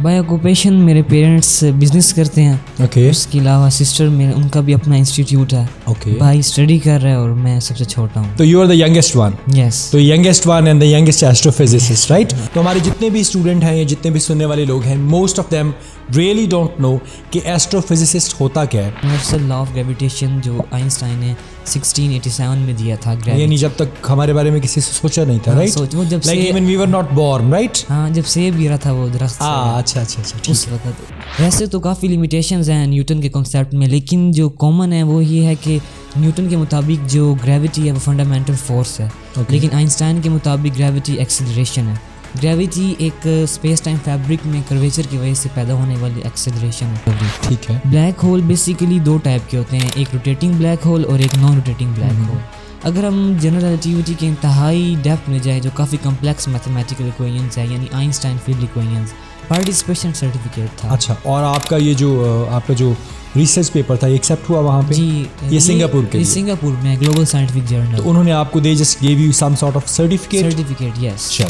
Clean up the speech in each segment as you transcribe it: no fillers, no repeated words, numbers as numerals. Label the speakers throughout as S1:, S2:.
S1: Bye occupation मेरे parents business करते हैं।
S2: ओके
S1: उसके अलावा सिस्टर मेरे उनका भी अपना इंस्टीट्यूट है।
S2: ओके
S1: भाई स्टडी कर रहा है और मैं सबसे छोटा हूँ।
S2: तो you are the youngest one.
S1: Yes
S2: तो youngest one and the youngest astrophysicist, right? तो हमारे जितने भी स्टूडेंट हैं या जितने भी सुनने वाले लोग हैं, most of them really don't know कि एस्ट्रोफिजिसिस्ट होता क्या है।
S1: यूनिवर्सल लॉ ऑफ ग्रेविटेशन जो आइंस्टाइन ने 1687 में दिया था।
S2: यानी जब तक हमारे बारे में किसी से सोचा नहीं था, राइट?
S1: सोच वो जब
S2: like
S1: say
S2: even we were not born, right?
S1: हाँ जब सेब गिरा था वो दरख्त से,
S2: अच्छा अच्छा अच्छा, ठीक
S1: उस वक्त। वैसे तो काफ़ी लिमिटेशंस हैं न्यूटन के कॉन्सेप्ट में, लेकिन जो कॉमन है वो ये है कि न्यूटन के मुताबिक जो ग्रेविटी है वो फंडामेंटल फोर्स है। लेकिन आइंस्टाइन के मुताबिक ग्रेविटी एक्सेलरेशन है। ग्रेविटी एक स्पेस टाइम फैब्रिक में कर्वेचर की वजह से पैदा होने वाली एक्सेलरेशन है।
S2: ठीक है।
S1: ब्लैक होल बेसिकली दो टाइप के होते हैं, एक रोटेटिंग ब्लैक होल और एक नॉन रोटेटिंग ब्लैक होल। अगर हम जनरल रिलेटिविटी के इंतहाई डेप्थ में जाए जो काफ़ी कम्प्लेक्स मैथमेटिकल इक्वेशंस है, यानी Einstein field equations, participation certificate था।
S2: अच्छा, और आपका ये जो आपका जो रिसर्च पेपर था, एक्सेप्ट हुआ वहाँ पे?
S1: जी
S2: ये सिंगापुर के लिए?
S1: सिंगापुर में ग्लोबल साइंटिफिक
S2: तो
S1: जर्नल।
S2: उन्होंने आपको दे just give you some sort of
S1: certificate yes.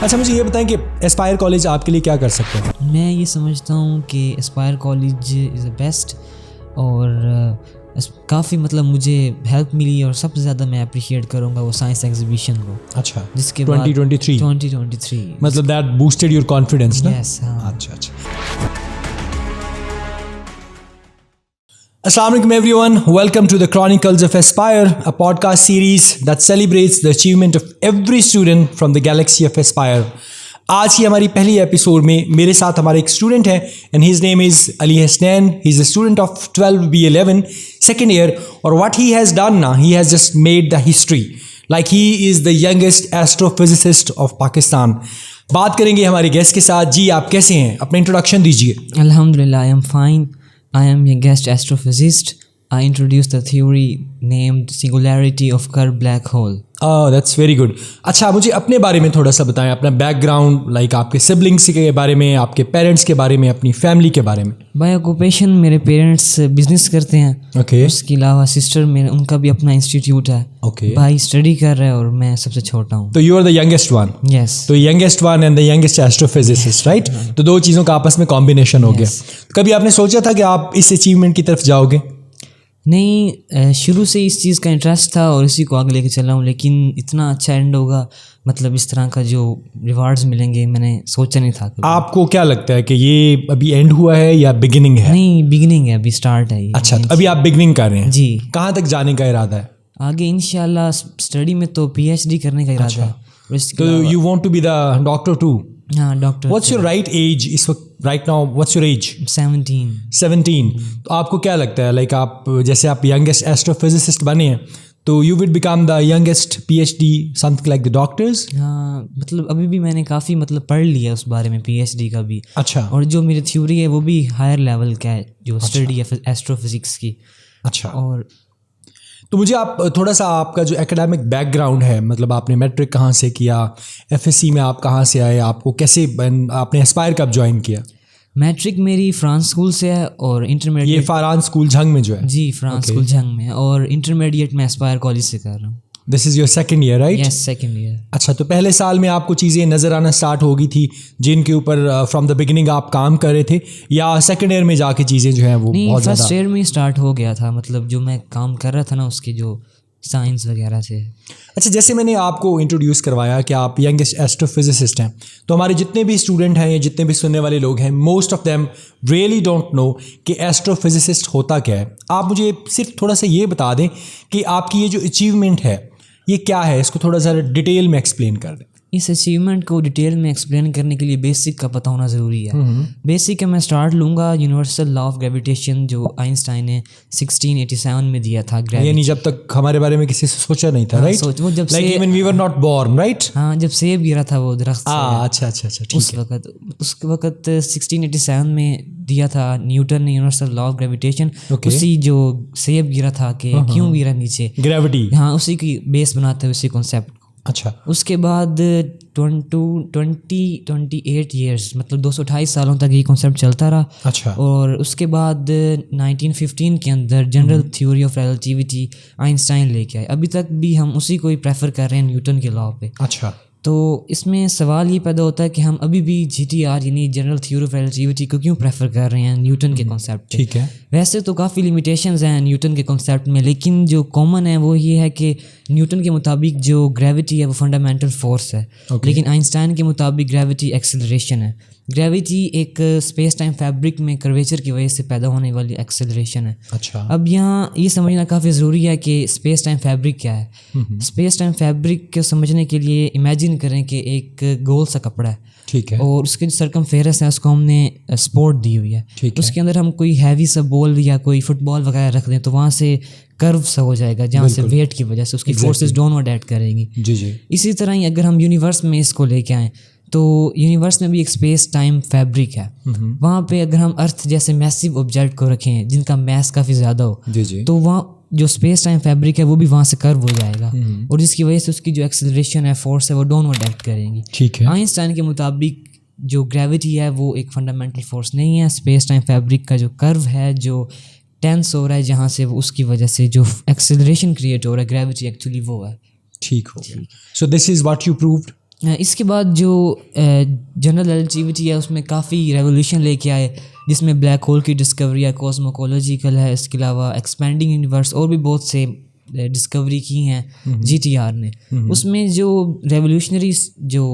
S2: अच्छा, मुझे ये बताएं कि एस्पायर कॉलेज आपके लिए क्या कर सकते हैं?
S1: मैं ये समझता हूँ कि Aspire college is the best, और काफ़ी मतलब मुझे हेल्प मिली, और सबसे ज़्यादा मैं अप्रिशिएट करूँगा वो साइंस एग्जीबिशन को।
S2: अच्छा,
S1: जिसके
S2: 2023 मतलब दैट बूस्टेड योर कॉन्फिडेंस ना?
S1: यस हाँ।
S2: अच्छा। Assalamu alaikum everyone, welcome to the Chronicles of Aspire, a podcast series that celebrates the achievement of every student from the galaxy of Aspire. आज ही हमारी पहली एपिसोड में मेरे साथ हमारे एक स्टूडेंट है and his name is Ali Hasnain. He is a student of 12B11 second year, और व्हाट ही हैज़ डन ना, he has just made the history. Like he is the youngest astrophysicist of Pakistan. बात करेंगे हमारे गेस्ट के साथ. जी आप कैसे हैं? अपना इंट्रोडक्शन दीजिए.
S1: Alhamdulillah, I am fine. I am a guest astrophysicist. I introduced the theory named singularity of Kerr black hole.
S2: That's very good. अच्छा, मुझे अपने बारे में थोड़ा सा बताएं, अपना बैकग्राउंड, लाइक आपके सिबलिंग्स के बारे में, आपके पेरेंट्स के बारे में, अपनी फैमिली के बारे में.
S1: बाय ऑक्यूपेशन मेरे पेरेंट्स बिजनेस करते हैं.
S2: ओके
S1: उसके अलावा सिस्टर मेरे उनका भी अपना इंस्टीट्यूट है.
S2: ओके.
S1: भाई स्टडी कर रहा है और मैं सबसे छोटा हूँ.
S2: तो you are the youngest one.
S1: Yes.
S2: तो youngest one and the youngest astrophysicist, right? तो दो चीज़ों का आपस में कॉम्बिनेशन हो गया. कभी आपने सोचा था कि आप इस अचीवमेंट की तरफ जाओगे?
S1: नहीं, शुरू से इस चीज़ का इंटरेस्ट था और इसी को आगे लेके चला हूँ, लेकिन इतना अच्छा एंड होगा, मतलब इस तरह का जो रिवार्ड्स मिलेंगे मैंने सोचा नहीं था.
S2: आपको क्या लगता है कि ये अभी एंड हुआ है या बिगिनिंग है?
S1: नहीं, बिगिनिंग है, अभी स्टार्ट है.
S2: अच्छा, तो अभी आप बिगिनिंग कर रहे हैं.
S1: जी.
S2: कहाँ तक जाने का इरादा है?
S1: आगे इंशाल्लाह स्टडी में तो PhD करने का इरादा है.
S2: तो you want to be the doctor too?
S1: हाँ, doctor.
S2: What's your right age इस वक्त? Right now what's your age? 17. तो आपको क्या लगता है, लाइक आप जैसे आप यंगेस्ट एस्ट्रोफिजिसिस्ट बने हैं, तो you will become the youngest PhD something like the doctors?
S1: हाँ, मतलब अभी भी मैंने काफ़ी मतलब पढ़ लिया उस बारे में, PhD का भी.
S2: अच्छा.
S1: और जो मेरी थ्योरी है वो भी हायर लेवल का है, जो स्टडी है एस्ट्रोफिजिक्स की.
S2: अच्छा.
S1: और
S2: तो मुझे आप थोड़ा सा आपका जो एकेडमिक बैकग्राउंड है, मतलब आपने मैट्रिक कहाँ से किया, FSC में आप कहाँ से आए, आपको कैसे आपने एस्पायर कब ज्वाइन किया?
S1: मैट्रिक मेरी फ्रांस स्कूल से है और इंटरमीडिएट.
S2: ये फरहान स्कूल झंग में जो है?
S1: जी, फ्रांस स्कूल झंग में, और इंटरमीडिएट में एस्पायर कॉलेज से कर रहा हूँ.
S2: This is your second year, right?
S1: Yes, second year.
S2: अच्छा, तो पहले साल में आपको चीज़ें नज़र आना स्टार्ट हो गई थी जिनके ऊपर फ्रॉम द बिगिनिंग आप काम कर रहे थे, या सेकेंड ईयर में जाके चीज़ें जो हैं वो
S1: नहीं,
S2: बहुत ज़्यादा?
S1: फर्स्ट ईयर में स्टार्ट हो गया था, मतलब जो मैं काम कर रहा था ना उसकी जो साइंस वगैरह से.
S2: अच्छा, जैसे मैंने आपको इंट्रोड्यूस करवाया कि आप यंगेस्ट एस्ट्रोफिजिसिस्ट हैं, तो हमारे जितने भी स्टूडेंट हैं या जितने भी सुनने वाले लोग हैं, most of them really don't know कि एस्ट्रोफिजिसिस्ट होता क्या है. आप मुझे सिर्फ थोड़ा सा ये बता दें कि आपकी ये जो अचीवमेंट है ये क्या है, इसको थोड़ा सा डिटेल में एक्सप्लेन कर दें.
S1: इस अचीवमेंट को डिटेल में एक्सप्लेन करने के लिए बेसिक का पता होना ज़रूरी है. बेसिक का मैं स्टार्ट लूँगा यूनिवर्सल लॉ ऑफ ग्रेविटेशन जो आइंस्टाइन ने 1687 में दिया था.
S2: यानी जब तक हमारे बारे में किसी से सोचा नहीं था, राइट?
S1: सोच वो जब
S2: like even we were not born, right?
S1: हाँ, जब सेब गिरा था वो दरख्त से.
S2: अच्छा,
S1: उस वक्त 1687 में दिया था न्यूटन ने यूनिवर्सल लॉ ऑफ ग्रेविटेशन. उसी जो सेब गिरा था कि क्यों गिरा नीचे,
S2: ग्रेविटी.
S1: हाँ, उसी की बेस बनाते हुए उसी कॉन्सेप्ट.
S2: अच्छा. उसके
S1: बाद 28 ईयर्स, मतलब 228 सालों तक ये कॉन्सेप्ट चलता रहा.
S2: अच्छा.
S1: और उसके बाद 1915 के अंदर general theory of relativity Einstein लेके आए. अभी तक भी हम उसी को ही प्रेफर कर रहे हैं न्यूटन के लॉ पे.
S2: अच्छा.
S1: तो इसमें सवाल ये पैदा होता है कि हम अभी भी GTR यानी जनरल थ्योरी ऑफ रिलेटिविटी को क्यों प्रेफर कर रहे हैं न्यूटन के कॉन्सेप्ट पे।
S2: ठीक है।
S1: वैसे तो काफ़ी लिमिटेशंस हैं न्यूटन के कॉन्सेप्ट में, लेकिन जो कॉमन है वो ये है कि न्यूटन के मुताबिक जो ग्रेविटी है वो फंडामेंटल फोर्स है, लेकिन आइंस्टाइन के मुताबिक ग्रेविटी एक्सेलरेशन है। ग्रेविटी एक स्पेस टाइम फैब्रिक में कर्वेचर की वजह से पैदा होने वाली एक्सेलरेशन है।
S2: अच्छा।
S1: अब यहाँ ये समझना काफ़ी ज़रूरी है कि स्पेस टाइम फैब्रिक क्या है। स्पेस टाइम फैब्रिक को समझने के लिए इमेजिन करें कि एक गोल सा कपड़ा है,
S2: ठीक है,
S1: और उसके जो सरकमफेरेंस है उसको हमने सपोर्ट दी हुई है। उसके अंदर हम कोई हैवी सा बॉल या कोई फुटबॉल वगैरह रख दें तो वहाँ से कर्व सा हो जाएगा, जहाँ से वेट की वजह से उसकी फोर्सेस डाउनवर्ड ऐड करेंगी।
S2: जी जी।
S1: इसी तरह ही अगर हम यूनिवर्स में इसको लेके आएँ तो यूनिवर्स में भी एक स्पेस टाइम फैब्रिक है। वहाँ पे अगर हम अर्थ जैसे मैसिव ऑब्जेक्ट को रखें जिनका मैस काफ़ी ज़्यादा हो,
S2: जी जी,
S1: तो वहाँ जो स्पेस टाइम फैब्रिक है वो भी वहाँ से कर्व हो जाएगा, और जिसकी वजह से उसकी जो एक्सेलरेशन है, फोर्स है, वो डाउनवर्ड एक्ट करेंगी।
S2: ठीक है।
S1: आइंस्टाइन के मुताबिक जो ग्रेविटी है वो एक फंडामेंटल फोर्स नहीं है। स्पेस टाइम फैब्रिक का जो कर्व है, जो टेंस हो रहा है जहाँ से, उसकी वजह से जो एक्सेलरेशन क्रिएट हो रहा है ग्रेविटी एक्चुअली वो है।
S2: ठीक हो गया। So this is what you proved.
S1: इसके बाद जो जनरल रिलेटिविटी है उसमें काफ़ी रेवोल्यूशन लेके आए, जिसमें ब्लैक होल की डिस्कवरी है, कॉस्मोकोलॉजिकल है, इसके अलावा एक्सपेंडिंग यूनिवर्स और भी बहुत से डिस्कवरी की हैं GTR ने। उसमें जो रेवोल्यूशनरी जो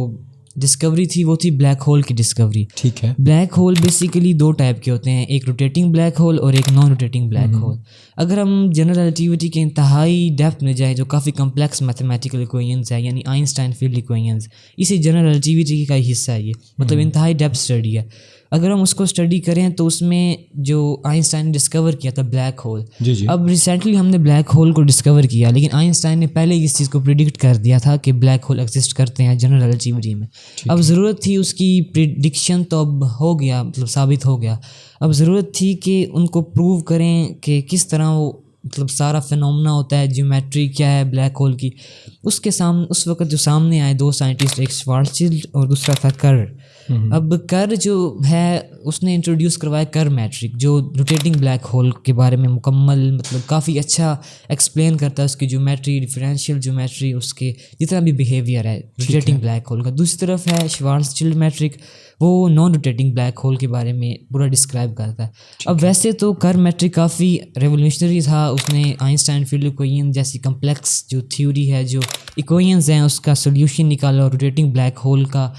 S1: डिस्कवरी थी वो थी ब्लैक होल की डिस्कवरी।
S2: ठीक है।
S1: ब्लैक होल बेसिकली दो टाइप के होते हैं, एक रोटेटिंग ब्लैक होल और एक नॉन रोटेटिंग ब्लैक होल। अगर हम जनरल रिलेटिविटी के इंतहाई डेप्थ में जाएँ, जो काफ़ी कम्प्लेक्स मैथमेटिकल इक्वेशंस है यानी आइंस्टाइन फील्ड इक्वेशंस, इसी जनरल रिलेटिविटी का ही हिस्सा है ये, मतलब इंतहाई डेप्थ स्टडी है। अगर हम उसको स्टडी करें तो उसमें जो आइंस्टाइन ने डिस्कवर किया था ब्लैक होल,
S2: जी जी,
S1: अब रिसेंटली हमने ब्लैक होल को डिस्कवर किया, लेकिन आइंस्टाइन ने पहले इस चीज़ को प्रिडिक्ट कर दिया था कि ब्लैक होल एग्जिस्ट करते हैं जनरल रिलेटिविटी में। अब ज़रूरत थी उसकी प्रिडिक्शन, तो अब हो गया, मतलब साबित हो गया। अब ज़रूरत थी कि उनको प्रूव करें कि किस तरह वो मतलब सारा फिनोमेना होता है, ज्योमेट्री क्या है ब्लैक होल की। उसके सामने उस वक्त जो सामने आए दो साइंटिस्ट, एक श्वार्ज़शिल्ड और दूसरा था कर। अब कर जो है उसने इंट्रोड्यूस करवाया कर मैट्रिक, जो रोटेटिंग ब्लैक होल के बारे में मुकम्मल मतलब काफ़ी अच्छा एक्सप्लेन करता है, उसकी ज्योमेट्री, डिफरेंशियल ज्योमेट्री, उसके जितना भी बिहेवियर है रोटेटिंग ब्लैक होल का। दूसरी तरफ है श्वार्ज़शिल्ड मैट्रिक, वो नॉन रोटेटिंग ब्लैक होल के बारे में पूरा डिस्क्राइब करता है। अब वैसे तो कर मैट्रिक काफ़ी रेवोल्यूशनरी था, उसने आइंस्टाइन फील्ड इक्वेशन जैसी कम्प्लेक्स जो थ्योरी है, जो इक्वेशंस हैं, उसका सोल्यूशन निकाला और रोटेटिंग ब्लैक होल का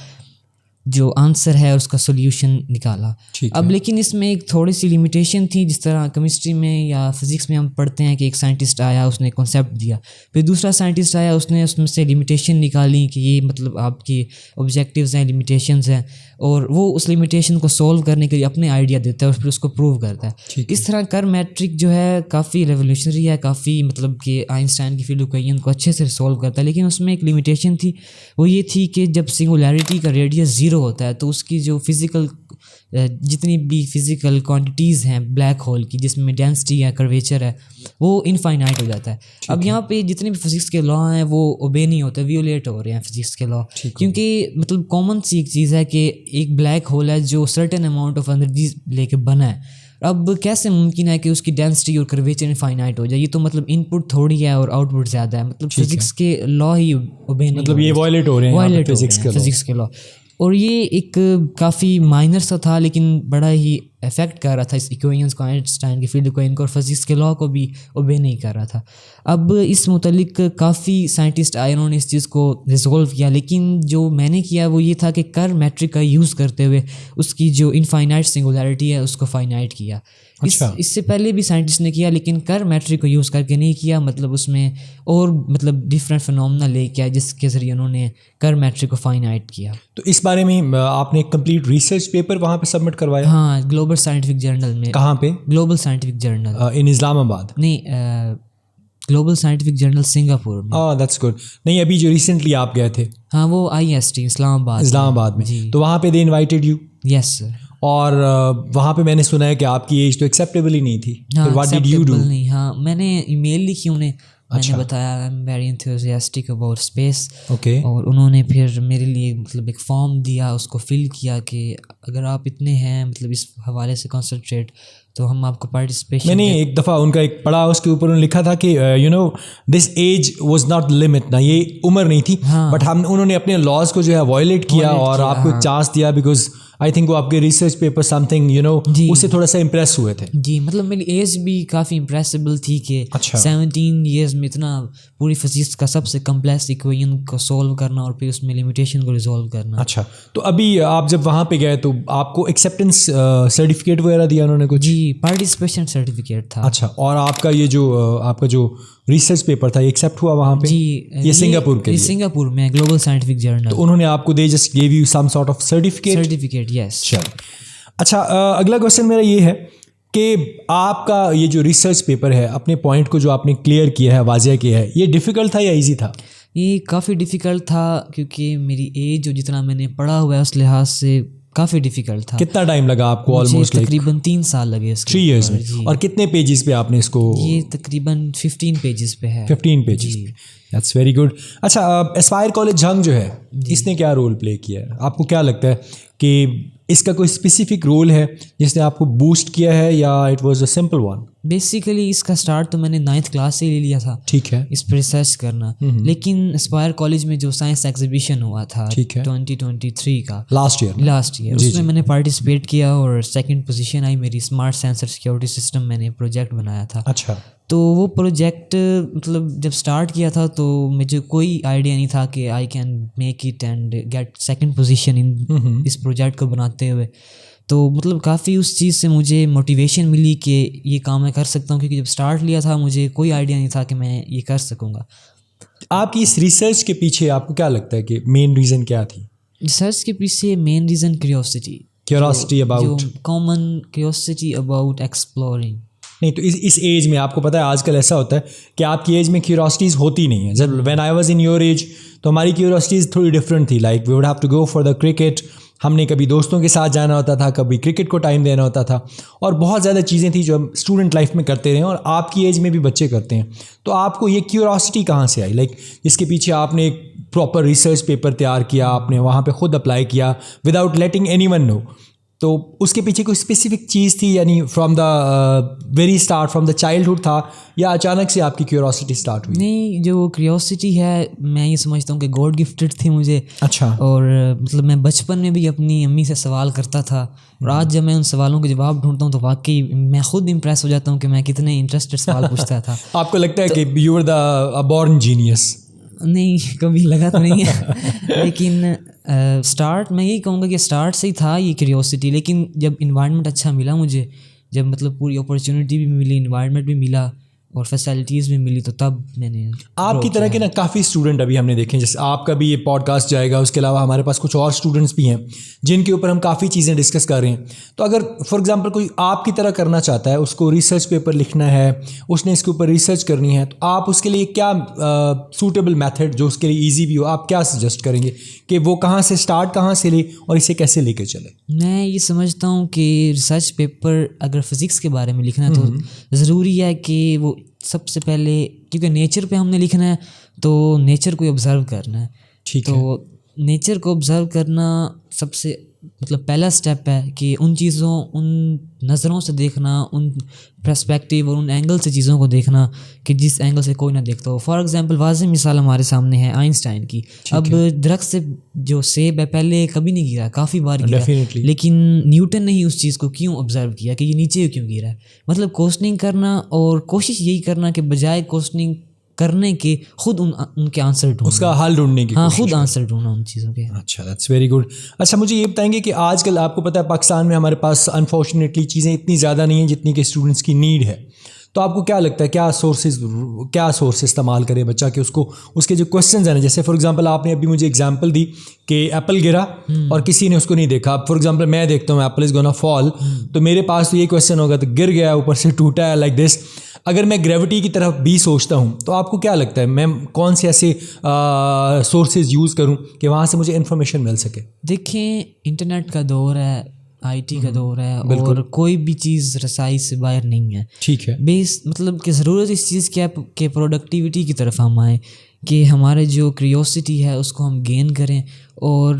S1: जो आंसर है उसका सोल्यूशन निकाला। अब लेकिन इसमें एक थोड़ी सी लिमिटेशन थी, जिस तरह केमिस्ट्री में या फिज़िक्स में हम पढ़ते हैं कि एक साइंटिस्ट आया उसने कॉन्सेप्ट दिया, फिर दूसरा साइंटिस्ट आया उसने उसमें से लिमिटेशन निकाली कि ये मतलब आपके ऑब्जेक्टिव्स हैं, लिमिटेशंस हैं, और वो उस लिमिटेशन को सॉल्व करने के लिए अपने आइडिया देता है और फिर उसको प्रूव करता है। इस तरह कर मैट्रिक जो है काफ़ी रेवोल्यूशनरी है, काफ़ी मतलब कि आइंस्टाइन की फील्ड इक्वेशन को अच्छे से सॉल्व करता है। लेकिन उसमें एक लिमिटेशन थी, वो ये थी कि जब सिंगुलैरिटी का रेडियस 0 होता है तो उसकी जो फिज़िकल जितनी भी फिज़िकल क्वांटिटीज़ हैं ब्लैक होल की, जिसमें डेंसिटी है, कर्वेचर है, वो इनफाइनाइट हो जाता है। अब यहाँ पे जितने भी फिज़िक्स के लॉ हैं वो ओबे नहीं होते, वियोलेट हो रहे हैं फिज़िक्स के लॉ, क्योंकि मतलब कॉमन सी एक चीज़ है कि एक ब्लैक होल है जो सर्टेन अमाउंट ऑफ एनर्जी लेके बना है। अब कैसे मुमकिन है कि उसकी डेंसिटी और कर्वेचर इनफाइनाइट हो जाए? ये तो मतलब इनपुट थोड़ी है और आउटपुट ज़्यादा है, मतलब फिज़िक्स के लॉ ही ओबे नहीं, मतलब
S2: ये वायलेट हो रहे हैं फिज़िक्स के लॉ।
S1: और ये एक काफ़ी माइनर सा था लेकिन बड़ा ही इफेक्ट कर रहा था इस इक्वेशंस को, आइंस्टाइन की फील्ड इक्वेशन को, और फिज़िक्स के लॉ को भी ओबे नहीं कर रहा था। अब इस मुतलिक काफ़ी साइंटिस्ट आए, उन्होंने इस चीज़ को रिजोल्व किया, लेकिन जो मैंने किया वो ये था कि कर मैट्रिक का यूज़ करते हुए उसकी जो इनफाइनाइट सिंगुलैरिटी है उसको फाइनाइट किया। इससे पहले भी साइंटिस्ट ने किया, लेकिन कर मैट्रिक को यूज़ करके नहीं किया, मतलब उसमें और मतलब डिफरेंट फिनोमेना लेके आया जिसके ज़रिए उन्होंने कर मैट्रिक को फाइनाइट किया।
S2: तो इस बारे में आपने एक कंप्लीट रिसर्च पेपर वहाँ पे सबमिट करवाया?
S1: हाँ, ग्लोबल साइंटिफिक जर्नल में।
S2: कहाँ पे?
S1: ग्लोबल साइंटिफिक जर्नल
S2: इन इस्लामाबाद?
S1: नहीं, ग्लोबल साइंटिफिक जर्नल सिंगापुर में।
S2: That's good. नहीं, अभी जो रिसेंटली आप गए थे?
S1: हाँ, वो IST इस्लामाबाद
S2: में। तो वहाँ पे दे इनवाइटेड यू?
S1: Yes sir.
S2: और वहाँ पे मैंने सुना है कि आपकी एज तो एक्सेप्टेबल ही नहीं थी।
S1: हाँ,
S2: व्हाट डिड यू डू?
S1: नहीं, हाँ मैंने ईमेल लिखी उन्हें मैंने बताया I am very enthusiastic about space.
S2: Okay.
S1: और उन्होंने फिर मेरे लिए मतलब एक फॉर्म दिया, उसको फिल किया कि अगर आप इतने हैं मतलब इस हवाले से कॉन्सेंट्रेट तो हम आपको पार्टिसिपेशन।
S2: मैंने एक दफ़ा उनका एक पढ़ा, उसके ऊपर उन्होंने लिखा था कि you know this age was not limit, ना ये उम्र नहीं थी, बट उन्होंने अपने लॉज को जो है वायलेट किया और आपको एक चांस दिया, बिकॉज आई थिंक वो आपके research paper something you know उससे थोड़ा सा इम्प्रेस हुए थे।
S1: जी, मतलब मेरी एज भी काफ़ी इम्प्रेसिबल थी कि 17 ईयर्स में इतना पूरी फिजिक्स का सबसे कम्प्लेक्स इक्वेशन को सॉल्व करना और फिर उसमें लिमिटेशन को रिजॉल्व करना।
S2: अच्छा, तो अभी आप जब वहाँ पे गए तो आपको एक्सेप्टेंस सर्टिफिकेट वगैरह दिया उन्होंने कुछ?
S1: जी, पार्टिसिपेशन सर्टिफिकेट था।
S2: अच्छा, और आपका ये जो आपका जो रिसर्च पेपर था ये एक्सेप्ट हुआ वहाँ पे?
S1: जी,
S2: ये सिंगापुर के लिए?
S1: सिंगापुर में ग्लोबल साइंटिफिक जर्नल।
S2: तो उन्होंने आपको दे just give you some sort of
S1: certificate, yes.
S2: अच्छा, अगला क्वेश्चन मेरा ये है कि आपका ये जो रिसर्च पेपर है, अपने पॉइंट को जो आपने क्लियर किया है, वाज़ह किया है, ये डिफ़िकल्ट था या इजी था?
S1: ये काफ़ी डिफ़िकल्ट था क्योंकि मेरी एज जो जितना मैंने पढ़ा हुआ है उस लिहाज से काफ़ी डिफ़िकल्ट था।
S2: कितना टाइम लगा आपको? ऑलमोस्ट
S1: तकरीबन 3 साल लगे इसके
S2: 3 इयर्स में। और कितने पेजेस पे आपने इसको?
S1: ये तकरीबन 15 पेजेस पे है।
S2: 15 पेजेस पे, दैट्स वेरी गुड। अच्छा, एस्पायर कॉलेज झंग जो है इसने क्या रोल प्ले किया है? आपको क्या लगता है कि इसका कोई स्पेसिफिक रोल है जिसने आपको बूस्ट किया है या it was a simple one?
S1: Basically इसका स्टार्ट तो मैंने 9th क्लास से ले लिया था।
S2: ठीक है।
S1: इस पर रिसर्च करना, लेकिन एस्पायर कॉलेज में जो साइंस एग्जीबिशन हुआ था 2023 का लास्ट ईयर उसमें मैंने पार्टिसिपेट किया और 2nd पोजीशन आई मेरी। स्मार्ट सेंसर सिक्योरिटी सिस्टम मैंने प्रोजेक्ट बनाया था।
S2: अच्छा।
S1: तो वो प्रोजेक्ट मतलब जब स्टार्ट किया था तो मुझे कोई आइडिया नहीं था कि I can make it and get 2nd position in इस प्रोजेक्ट को बनाते हुए। तो मतलब काफ़ी उस चीज़ से मुझे मोटिवेशन मिली कि ये काम मैं कर सकता हूँ, क्योंकि जब स्टार्ट लिया था मुझे कोई आइडिया नहीं था कि मैं ये कर सकूँगा।
S2: आपकी इस रिसर्च के पीछे आपको क्या लगता है कि मेन रीज़न क्या थी?
S1: रिसर्च के पीछे main reason curiosity
S2: about,
S1: common curiosity about exploring.
S2: नहीं तो इस एज में आपको पता है आजकल ऐसा होता है कि आपकी एज में क्यूरियोसिटीज़ होती नहीं है। जब when I was in your age तो हमारी क्यूरियोसिटीज़ थोड़ी डिफरेंट थी। Like we would have to go for the cricket, हमने कभी दोस्तों के साथ जाना होता था, कभी क्रिकेट को टाइम देना होता था, और बहुत ज़्यादा चीज़ें थी जो हम स्टूडेंट लाइफ में करते रहे और आपकी एज में भी बच्चे करते हैं। तो आपको ये क्यूरियोसिटी कहाँ से आई, लाइक जिसके पीछे आपने एक प्रॉपर रिसर्च पेपर तैयार किया, आपने वहाँ पे खुद अप्लाई किया विदाउट लेटिंग एनीवन नो, तो उसके पीछे कोई स्पेसिफिक चीज़ थी? यानी from the very start, from the childhood था या अचानक से आपकी क्यूरियोसिटी स्टार्ट हुई?
S1: नहीं, जो क्यूरियोसिटी है मैं ये समझता हूँ कि गॉड गिफ्टेड थी मुझे।
S2: अच्छा।
S1: और मतलब मैं बचपन में भी अपनी अम्मी से सवाल करता था और आज जब मैं उन सवालों के जवाब ढूंढता हूँ तो वाकई मैं खुद इंप्रेस हो जाता हूँ कि मैं कितने इंटरेस्टेड सवाल पूछता था।
S2: आपको लगता है कि you were the born genius?
S1: नहीं, कभी लगा तो नहीं है लेकिन स्टार्ट मैं यही कहूँगा कि स्टार्ट से ही था ये क्यूरियोसिटी। लेकिन जब इन्वायरमेंट अच्छा मिला मुझे, जब मतलब पूरी अपॉर्चुनिटी भी मिली, इन्वायरमेंट भी मिला और फैसिलिटीज़ भी मिली, तो तब मैंने
S2: आपकी तरह के ना काफ़ी स्टूडेंट अभी हमने देखे, जैसे आपका भी ये पॉडकास्ट जाएगा, उसके अलावा हमारे पास कुछ और स्टूडेंट्स भी हैं जिनके ऊपर हम काफ़ी चीज़ें डिस्कस कर रहे हैं। तो अगर फॉर एग्जांपल कोई आपकी तरह करना चाहता है, उसको रिसर्च पेपर लिखना है, उसने इसके ऊपर रिसर्च करनी है, तो आप उसके लिए क्या सूटेबल मेथड जो उसके लिए ईजी भी हो, आप क्या सजेस्ट करेंगे कि वो कहाँ से स्टार्ट, कहाँ से ले और इसे कैसे लेके चले?
S1: मैं ये समझता हूँ कि रिसर्च पेपर अगर फिज़िक्स के बारे में लिखना है तो ज़रूरी है कि वो सबसे पहले, क्योंकि नेचर पे हमने लिखना है तो नेचर को ऑब्ज़र्व करना है।
S2: ठीक है।
S1: तो नेचर को ऑब्ज़र्व करना सबसे मतलब पहला स्टेप है कि उन चीज़ों, उन नज़रों से देखना, उन पर्सपेक्टिव और उन एंगल से चीज़ों को देखना कि जिस एंगल से कोई ना देखता हो। फॉर एग्जांपल वाज़ेह मिसाल हमारे सामने है आइंस्टाइन की। अब दरख्त से जो सेब है पहले कभी नहीं गिरा, काफ़ी बार गिरा, लेकिन न्यूटन ने ही उस चीज़ को क्यों ऑब्ज़र्व किया कि ये नीचे क्यों गिरा है। मतलब क्वेश्चनिंग करना और कोशिश यही करना कि बजाय क्वेश्चनिंग करने के खुद उनके आंसर ढूंढना,
S2: उसका हल ढूंढने की,
S1: हाँ खुद आंसर ढूंढना उन चीज़ों के।
S2: अच्छा, दैट्स वेरी गुड। अच्छा, मुझे ये बताएंगे कि आजकल आपको पता है पाकिस्तान में हमारे पास अनफॉर्चुनेटली चीज़ें इतनी ज़्यादा नहीं हैं जितनी कि स्टूडेंट्स की नीड है। तो आपको क्या लगता है क्या सोर्स इस्तेमाल करे बच्चा कि उसको उसके जो क्वेश्चंस हैं ना, जैसे फॉर एग्जांपल आपने अभी मुझे एग्जांपल दी कि एप्पल गिरा और किसी ने उसको नहीं देखा। अब फॉर एग्जांपल मैं देखता हूँ एप्पल इज़ गोना फॉल, तो मेरे पास तो ये क्वेश्चन होगा तो गिर गया, ऊपर से टूटा है, लाइक दिस। अगर मैं ग्रेविटी की तरफ भी सोचता हूँ तो आपको क्या लगता है मैं कौन से ऐसे सोर्सेज यूज़ करूँ कि वहाँ से मुझे इन्फॉर्मेशन मिल सके?
S1: देखें, इंटरनेट का दौर है, आईटी का दौर है और कोई भी चीज़ रसाई से बाहर नहीं है।
S2: ठीक है।
S1: बेस मतलब कि ज़रूरत इस चीज़ की है कि प्रोडक्टिविटी की तरफ हम आएँ, कि हमारे जो क्यूरियोसिटी है उसको हम गेन करें। और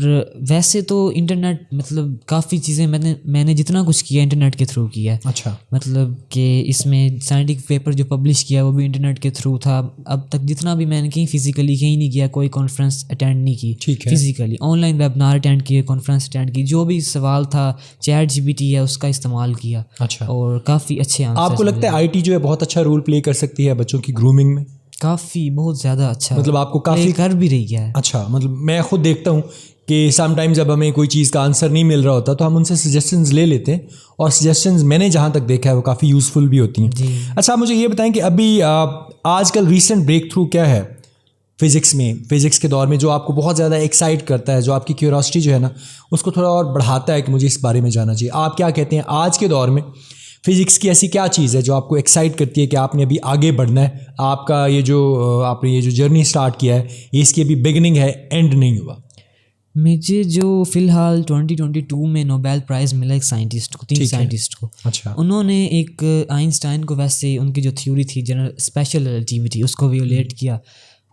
S1: वैसे तो इंटरनेट मतलब काफ़ी चीज़ें मैंने जितना कुछ किया इंटरनेट के थ्रू किया है।
S2: अच्छा।
S1: मतलब कि इसमें साइंटिफिक पेपर जो पब्लिश किया वो भी इंटरनेट के थ्रू था। अब तक जितना भी मैंने कहीं फिजिकली कहीं नहीं किया, कोई कॉन्फ्रेंस अटेंड नहीं की।
S2: ठीक है।
S1: फिजिकली ऑनलाइन वेबिनार अटेंड किए, कॉन्फ्रेंस अटेंड की, जो भी सवाल था ChatGPT है उसका इस्तेमाल किया।
S2: अच्छा।
S1: और काफ़ी अच्छे आंसर।
S2: आपको लगता है आईटी जो है बहुत अच्छा रोल प्ले कर सकती है बच्चों की ग्रूमिंग में?
S1: काफ़ी बहुत ज़्यादा अच्छा,
S2: मतलब आपको काफ़ी
S1: कर भी रही है।
S2: अच्छा, मतलब मैं खुद देखता हूँ कि समटाइम्स जब हमें कोई चीज़ का आंसर नहीं मिल रहा होता तो हम उनसे सजेशंस ले लेते हैं, और सजेशंस मैंने जहाँ तक देखा है वो काफ़ी यूज़फुल भी होती हैं।
S1: जी।
S2: अच्छा, आप मुझे ये बताएं कि अभी आजकल रीसेंट ब्रेक थ्रू क्या है फिज़िक्स में, फिज़िक्स के दौर में, जो आपको बहुत ज़्यादा एक्साइट करता है, जो आपकी क्यूरियोसिटी जो है ना उसको थोड़ा और बढ़ाता है कि मुझे इस बारे में जानना चाहिए? आप क्या कहते हैं आज के दौर में फिज़िक्स की ऐसी क्या चीज़ है जो आपको एक्साइट करती है कि आपने अभी आगे बढ़ना है, आपका ये जो आपने ये जो जर्नी स्टार्ट किया है ये इसकी अभी बिगिनिंग है, एंड नहीं हुआ?
S1: मुझे जो फ़िलहाल 2022 में नोबेल प्राइज़ मिला एक साइंटिस्ट को, 3 साइंटिस्ट को।
S2: अच्छा।
S1: उन्होंने एक आइंस्टाइन को, वैसे उनकी जो थ्योरी थी जनरल स्पेशल रिलेटिविटी, उसको वियोलेट किया।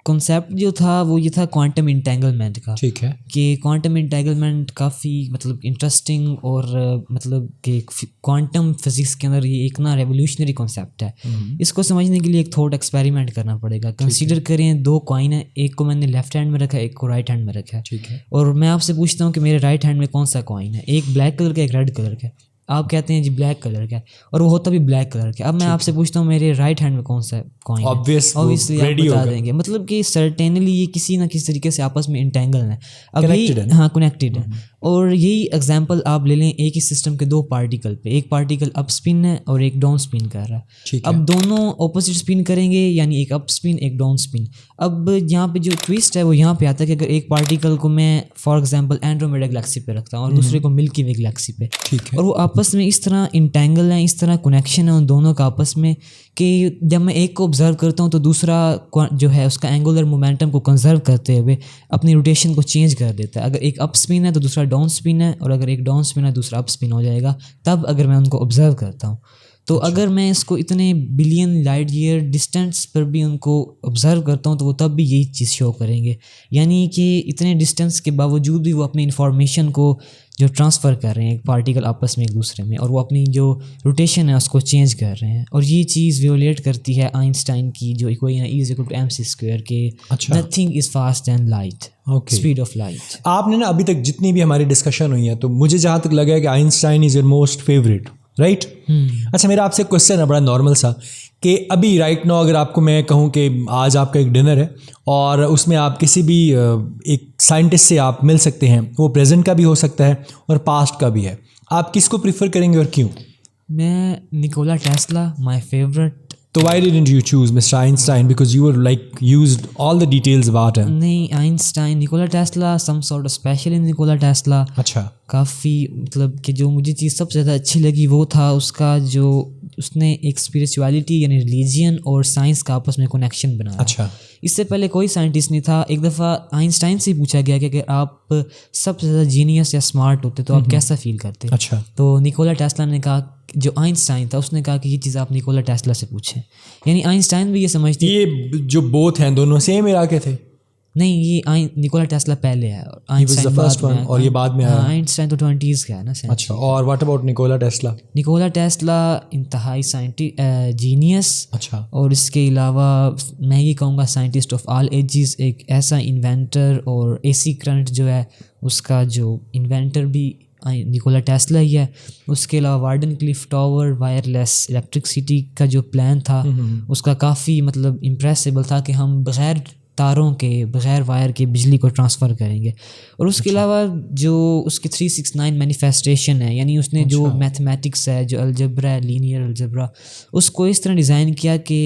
S1: कॉन्सेप्ट जो था वो ये था क्वांटम इंटेंगलमेंट का।
S2: ठीक है।
S1: कि क्वांटम इंटेंगलमेंट काफ़ी मतलब इंटरेस्टिंग और मतलब कि क्वांटम फिजिक्स के अंदर ये एक ना रेवोल्यूशनरी कॉन्सेप्ट है। इसको समझने के लिए एक थॉट एक्सपेरिमेंट करना पड़ेगा। कंसीडर करें 2 कॉइन है, एक को मैंने लेफ्ट हैंड में रखा है, एक को राइट हैंड में रखा है।
S2: ठीक है।
S1: और मैं आपसे पूछता हूँ कि मेरे राइट हैंड में कौन सा कॉइन है, एक ब्लैक कलर का एक रेड कलर का। आप कहते हैं जी ब्लैक कलर का है, और वो होता भी ब्लैक कलर का। अब मैं आपसे पूछता हूँ मेरे राइट हैंड में कौन सा कॉइन है, ऑब्वियसली आप बता देंगे। मतलब कि सर्टेनली ये किसी ना किसी तरीके से आपस में इंटेंगल है। अब यही, हाँ, कनेक्टेड है। और यही एग्जांपल आप ले लें एक ही सिस्टम के 2 पार्टिकल पे, एक पार्टिकल अप स्पिन है और एक डाउन स्पिन कर रहा है। अब दोनों ऑपोजिट स्पिन करेंगे, यानी एक अप स्पिन एक डाउन स्पिन। अब यहाँ पे जो ट्विस्ट है वो यहाँ पे आता है कि अगर एक पार्टिकल को मैं फॉर एग्जांपल एंड्रोमेडा गैलेक्सी पे रखता हूँ और दूसरे को मिल्की वे गैलेक्सी पे, और वो आपस में इस तरह इंटेंगल है, इस तरह कनेक्शन है उन दोनों का आपस में, कि जब मैं एक को ऑब्जर्व करता हूँ तो दूसरा जो है उसका एंगुलर मोमेंटम को कंजर्व करते हुए अपनी रोटेशन को चेंज कर देता है। अगर एक अप स्पिन है तो दूसरा डाउन स्पिन है, और अगर एक डाउन स्पिन है दूसरा अप स्पिन हो जाएगा, तब अगर मैं उनको ऑब्जर्व करता हूँ तो अगर मैं इसको इतने बिलियन लाइट ईयर डिस्टेंस पर भी उनको ऑब्जर्व करता हूँ तो वो तब भी यही चीज़ शो करेंगे। यानी कि इतने डिस्टेंस के बावजूद भी वो अपनी इन्फॉर्मेशन को जो ट्रांसफ़र कर रहे हैं एक पार्टिकल आपस में एक दूसरे में, और वो अपनी जो रोटेशन है उसको चेंज कर रहे हैं। और ये चीज़ वियोलेट करती है आइंस्टाइन की जो इक्वेशन E=mc² के nothing is fast than light, speed of light.
S2: आपने ना अभी तक जितनी भी हमारी डिस्कशन हुई है तो मुझे जहाँ तक लगा है कि Einstein is your most favourite, right? अच्छा, मेरा आपसे क्वेश्चन है बड़ा नॉर्मल सा, कि अभी राइट नाउ अगर आपको मैं कहूँ कि आज आपका एक डिनर है और उसमें आप किसी भी एक साइंटिस्ट से आप मिल सकते हैं, वो प्रेजेंट का भी हो सकता है और पास्ट का भी है, आप किसको प्रीफर करेंगे और क्यों?
S1: मैं निकोला टेस्ला, माय फेवरेट।
S2: तो why didn't you choose Mr. Einstein? Because you were like used all the details about him.
S1: नहीं, Einstein, Nikola Tesla, some sort of special in Nikola Tesla.
S2: अच्छा।
S1: काफ़ी मतलब कि जो मुझे चीज़ सबसे ज़्यादा अच्छी लगी वो था उसका जो उसने एक स्पिरिचुअलिटी यानी रिलीजियन और साइंस का आपस में कनेक्शन बनाया।
S2: अच्छा।
S1: इससे पहले कोई साइंटिस्ट नहीं था। एक दफ़ा आइंस्टाइन से पूछा गया कि अगर आप सबसे ज़्यादा जीनियस या स्मार्ट होते तो आप कैसा फील करते?
S2: अच्छा।
S1: तो निकोला टेस्ला ने कहा, जो आइंस्टाइन था उसने कहा कि ये चीज़ आप निकोला टेस्ला से पूछें। यानी आइंस्टाइन भी ये समझते,
S2: ये जो बोथ हैं दोनों सेम इलाके थे?
S1: नहीं, ये निकोला टेस्ला पहले है और
S2: आइंस्टाइन बाद में, और ये बाद में आया।
S1: आइंस्टाइन तो 20s का है ना।
S2: अच्छा, और what about Nikola Tesla?
S1: Nikola Tesla इंतहाई जीनियस।
S2: अच्छा।
S1: और इसके अलावा मैं ये कहूँगा साइंटिस्ट ऑफ ऑल एजेस, एक ऐसा इन्वेंटर, और AC करंट जो है उसका जो इन्वेंटर भी निकोला टेस्ला ही है। उसके अलावा warden Cliff tower wireless electricity का जो प्लान था उसका काफ़ी मतलब इम्प्रेसिबल था कि हम बग़ैर तारों के, बग़ैर वायर के बिजली को ट्रांसफ़र करेंगे। और उसके अलावा जो उसकी 369 मैनिफेस्टेशन है, यानी उसने जो मैथमेटिक्स है, जो अलजब्रा है, लीनियर अलजब्रा, उसको इस तरह डिज़ाइन किया कि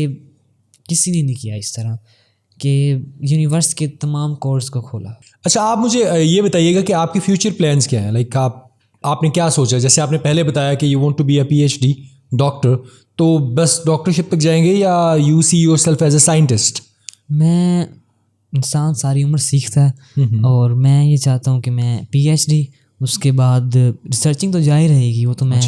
S1: किसी ने नहीं किया इस तरह, कि यूनिवर्स के तमाम कोर्स को खोला।
S2: अच्छा, आप मुझे ये बताइएगा कि आपके फ्यूचर प्लान्स क्या हैं? लाइक आपने क्या सोचा? जैसे आपने पहले बताया कि you want to be a PhD doctor, तो बस डॉक्टरशिप तक जाएंगे या you see yourself as a scientist?
S1: मैं इंसान सारी उम्र सीखता है और मैं ये चाहता हूँ कि मैं PhD उसके बाद रिसर्चिंग तो जारी रहेगी, वो तो मैं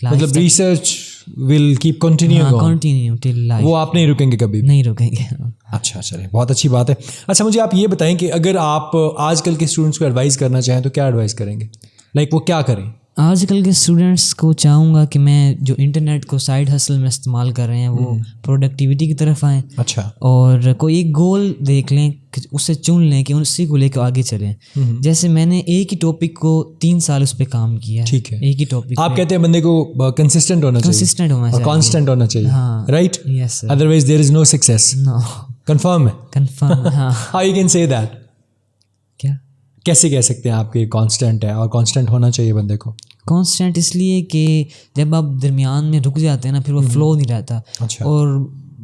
S2: मतलब research will keep continue
S1: continue till life,
S2: वो आप नहीं रुकेंगे कभी?
S1: नहीं रुकेंगे।
S2: अच्छा, चलिए बहुत अच्छी बात है। अच्छा, मुझे आप ये बताएं कि अगर आप आजकल के स्टूडेंट्स को एडवाइस करना चाहें तो क्या एडवाइस करेंगे? लाइक वो क्या करें?
S1: आजकल के स्टूडेंट्स को चाहूँगा कि मैं जो इंटरनेट को साइड हसल में इस्तेमाल कर रहे हैं वो प्रोडक्टिविटी की तरफ आएँ।
S2: अच्छा।
S1: और कोई एक गोल देख लें, उससे चुन लें कि उसी को लेकर आगे चलें। जैसे मैंने एक ही टॉपिक को 3 साल उस पर काम किया।
S2: ठीक है।
S1: एक ही टॉपिक
S2: आप कहते हैं बंदे को कंसिस्टेंट होना चाहिए,
S1: कंसिस्टेंट होना
S2: और
S1: चाहिए,
S2: कांस्टेंट होना चाहिए,
S1: हाँ,
S2: right?
S1: Yes sir,
S2: otherwise there is no success.
S1: No,
S2: confirm है?
S1: कंफर्म। हाँ।
S2: How you can say that?
S1: क्या,
S2: कैसे कह सकते हैं आप कि कांस्टेंट है और कांस्टेंट होना चाहिए बंदे को?
S1: कांस्टेंट इसलिए कि जब आप दरमियान में रुक जाते हैं ना, फिर वो फ्लो नहीं रहता।
S2: अच्छा।
S1: और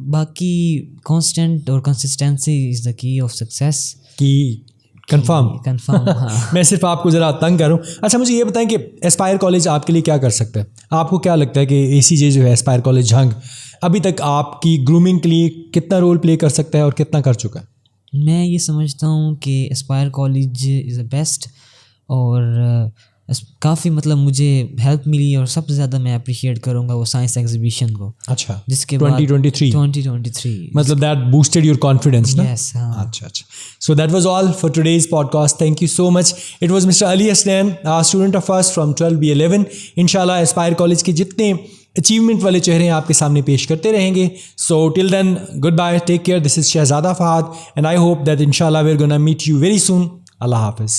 S1: बाकी कांस्टेंट और consistency is the key of success.
S2: कि कंफर्म?
S1: कंफर्म। हाँ।
S2: मैं सिर्फ आपको ज़रा तंग करूं। अच्छा, मुझे ये बताएं कि एस्पायर कॉलेज आपके लिए क्या कर सकता है? आपको क्या लगता है कि ACJ जो है, एस्पायर कॉलेज झंग, अभी तक आपकी ग्रूमिंग के लिए कितना रोल प्ले कर सकता है और कितना कर चुका है?
S1: मैं ये समझता हूँ कि Aspire college is the best, और काफ़ी मतलब मुझे हेल्प मिली, और सबसे ज़्यादा मैं अप्रिशिएट करूँगा वो साइंस एग्जीबिशन को।
S2: अच्छा,
S1: जिसके बाद
S2: 2023 मतलब दैट बूस्टेड योर कॉन्फिडेंस ना?
S1: यस, हाँ।
S2: अच्छा। So that was all for today's podcast. Thank you so much. It was mister Ali Hasnain, student of us from 12B11। इंशाल्लाह एस्पायर कॉलेज के जितने अचीवमेंट वाले चेहरे हैं आपके सामने पेश करते रहेंगे। So till then, good bye, take care. This is Shahzada Fahad and I hope that इंशाल्लाह we are gonna meet you very soon. अल्लाह हाफिज़।